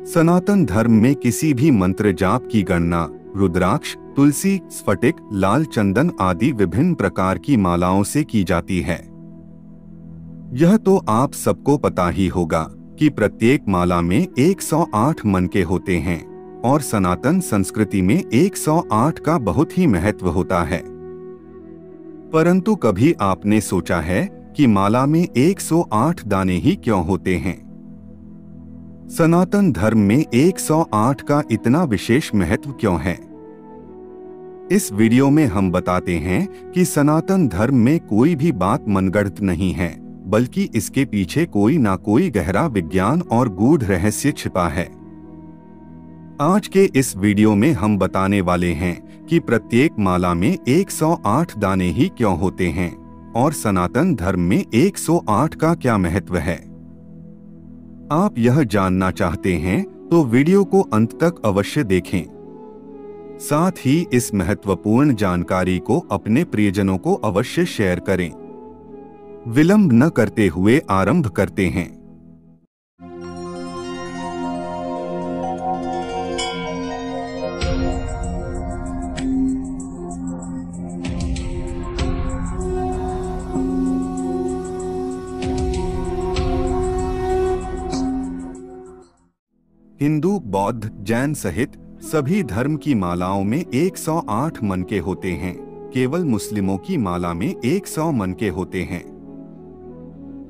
सनातन धर्म में किसी भी मंत्र जाप की गणना रुद्राक्ष, तुलसी, स्फटिक, लाल चंदन आदि विभिन्न प्रकार की मालाओं से की जाती है। यह तो आप सबको पता ही होगा कि प्रत्येक माला में 108 मनके होते हैं और सनातन संस्कृति में 108 का बहुत ही महत्व होता है। परंतु कभी आपने सोचा है कि माला में 108 दाने ही क्यों होते हैं? सनातन धर्म में 108 का इतना विशेष महत्व क्यों है? इस वीडियो में हम बताते हैं कि सनातन धर्म में कोई भी बात मनगढ़ंत नहीं है, बल्कि इसके पीछे कोई ना कोई गहरा विज्ञान और गूढ़ रहस्य छिपा है। आज के इस वीडियो में हम बताने वाले हैं कि प्रत्येक माला में 108 दाने ही क्यों होते हैं और सनातन धर्म में 108 का क्या महत्व है। आप यह जानना चाहते हैं तो वीडियो को अंत तक अवश्य देखें। साथ ही इस महत्वपूर्ण जानकारी को अपने प्रियजनों को अवश्य शेयर करें। विलंब न करते हुए आरंभ करते हैं। हिंदू, बौद्ध, जैन सहित सभी धर्म की मालाओं में 108 मनके होते हैं। केवल मुस्लिमों की माला में 100 मनके होते हैं।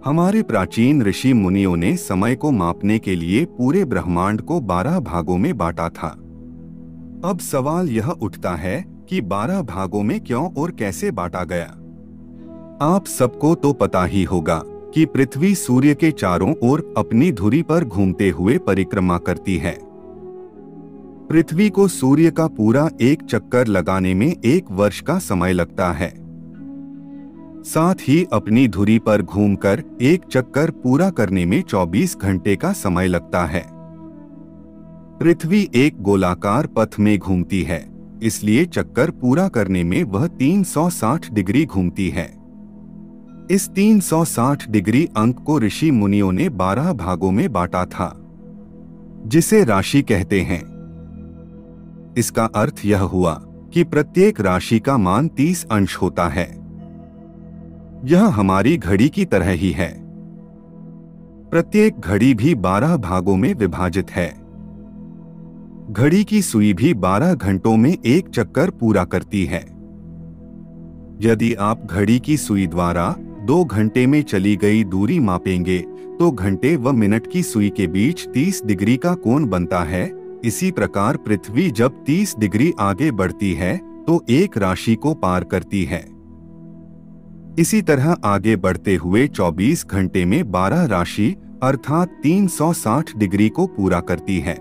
हमारे प्राचीन ऋषि मुनियों ने समय को मापने के लिए पूरे ब्रह्मांड को 12 भागों में बांटा था। अब सवाल यह उठता है कि 12 भागों में क्यों और कैसे बांटा गया। आप सबको तो पता ही होगा कि पृथ्वी सूर्य के चारों ओर अपनी धुरी पर घूमते हुए परिक्रमा करती है। पृथ्वी को सूर्य का पूरा एक चक्कर लगाने में 1 वर्ष का समय लगता है। साथ ही अपनी धुरी पर घूमकर एक चक्कर पूरा करने में 24 घंटे का समय लगता है। पृथ्वी एक गोलाकार पथ में घूमती है, इसलिए चक्कर पूरा करने में वह 360 डिग्री घूमती है। इस 360 डिग्री अंक को ऋषि मुनियों ने 12 भागों में बांटा था, जिसे राशि कहते हैं। इसका अर्थ यह हुआ कि प्रत्येक राशि का मान 30 अंश होता है। यह हमारी घड़ी की तरह ही है। प्रत्येक घड़ी भी 12 भागों में विभाजित है। घड़ी की सुई भी 12 घंटों में एक चक्कर पूरा करती है। यदि आप घड़ी की सुई द्वारा 2 घंटे में चली गई दूरी मापेंगे तो घंटे व मिनट की सुई के बीच 30 डिग्री का कोण बनता है। इसी प्रकार पृथ्वी जब 30 डिग्री आगे बढ़ती है तो एक राशि को पार करती है। इसी तरह आगे बढ़ते हुए 24 घंटे में 12 राशि अर्थात 360 डिग्री को पूरा करती है।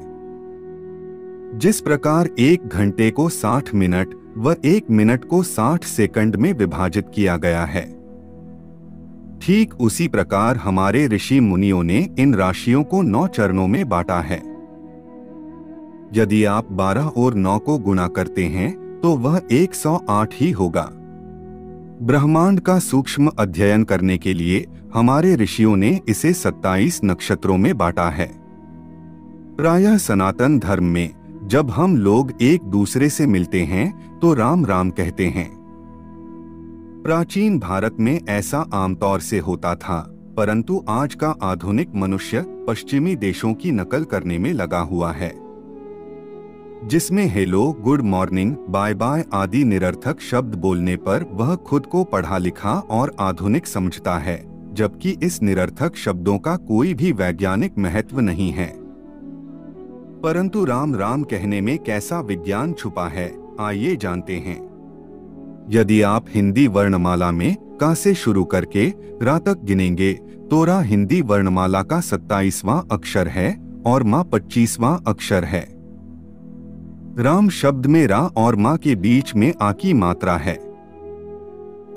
जिस प्रकार 1 घंटे को 60 मिनट व 1 मिनट को 60 सेकंड में विभाजित किया गया है, ठीक उसी प्रकार हमारे ऋषि मुनियों ने इन राशियों को 9 चरणों में बांटा है। यदि आप 12 और 9 को गुणा करते हैं तो वह 108 ही होगा। ब्रह्मांड का सूक्ष्म अध्ययन करने के लिए हमारे ऋषियों ने इसे 27 नक्षत्रों में बांटा है। प्रायः सनातन धर्म में जब हम लोग एक दूसरे से मिलते हैं तो राम राम कहते हैं। प्राचीन भारत में ऐसा आमतौर से होता था, परंतु आज का आधुनिक मनुष्य पश्चिमी देशों की नकल करने में लगा हुआ है, जिसमें hello, good morning, bye bye आदि निरर्थक शब्द बोलने पर वह खुद को पढ़ा लिखा और आधुनिक समझता है, जबकि इस निरर्थक शब्दों का कोई भी वैज्ञानिक महत्व नहीं है। परंतु राम राम कहने में कैसा विज्ञान छुपा है, आइए जानते हैं। यदि आप हिंदी वर्णमाला में का से शुरू करके रा तक गिनेंगे तो रा हिंदी वर्णमाला का 27वां अक्षर है और मां 25वां अक्षर है। राम शब्द में रा और मां के बीच में आ की मात्रा है।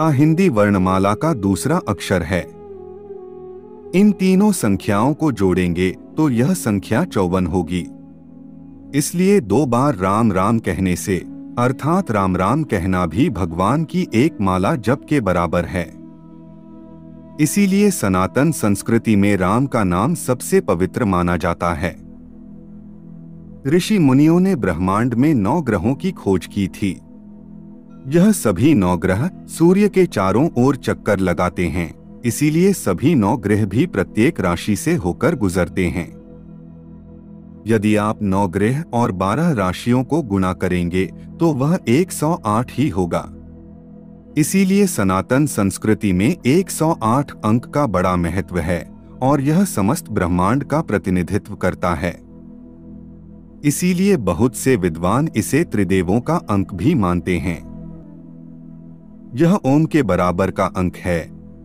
आ हिंदी वर्णमाला का दूसरा अक्षर है। इन तीनों संख्याओं को जोड़ेंगे तो यह संख्या 54 होगी। इसलिए 2 बार राम राम कहने से अर्थात राम राम कहना भी भगवान की एक माला जप के बराबर है। इसीलिए सनातन संस्कृति में राम का नाम सबसे पवित्र माना जाता है। ऋषि मुनियों ने ब्रह्मांड में 9 ग्रहों की खोज की थी। यह सभी 9 ग्रह सूर्य के चारों ओर चक्कर लगाते हैं, इसीलिए सभी 9 ग्रह भी प्रत्येक राशि से होकर गुजरते हैं। यदि आप 9 ग्रह और 12 राशियों को गुणा करेंगे तो वह 108 ही होगा। इसीलिए सनातन संस्कृति में 108 अंक का बड़ा महत्व है और यह समस्त ब्रह्मांड का प्रतिनिधित्व करता है। इसीलिए बहुत से विद्वान इसे त्रिदेवों का अंक भी मानते हैं। यह ओम के बराबर का अंक है,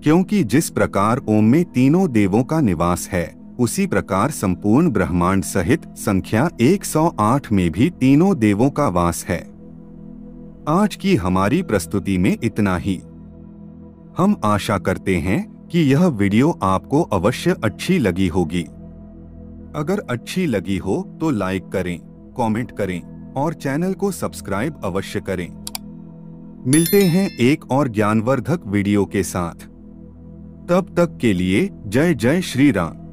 क्योंकि जिस प्रकार ओम में तीनों देवों का निवास है, उसी प्रकार संपूर्ण ब्रह्मांड सहित संख्या 108 में भी तीनों देवों का वास है। आज की हमारी प्रस्तुति में इतना ही। हम आशा करते हैं कि यह वीडियो आपको अवश्य अच्छी लगी होगी। अगर अच्छी लगी हो तो लाइक करें, कमेंट करें और चैनल को सब्सक्राइब अवश्य करें। मिलते हैं एक और ज्ञानवर्धक वीडियो के साथ। तब तक के लिए जय जय श्री राम।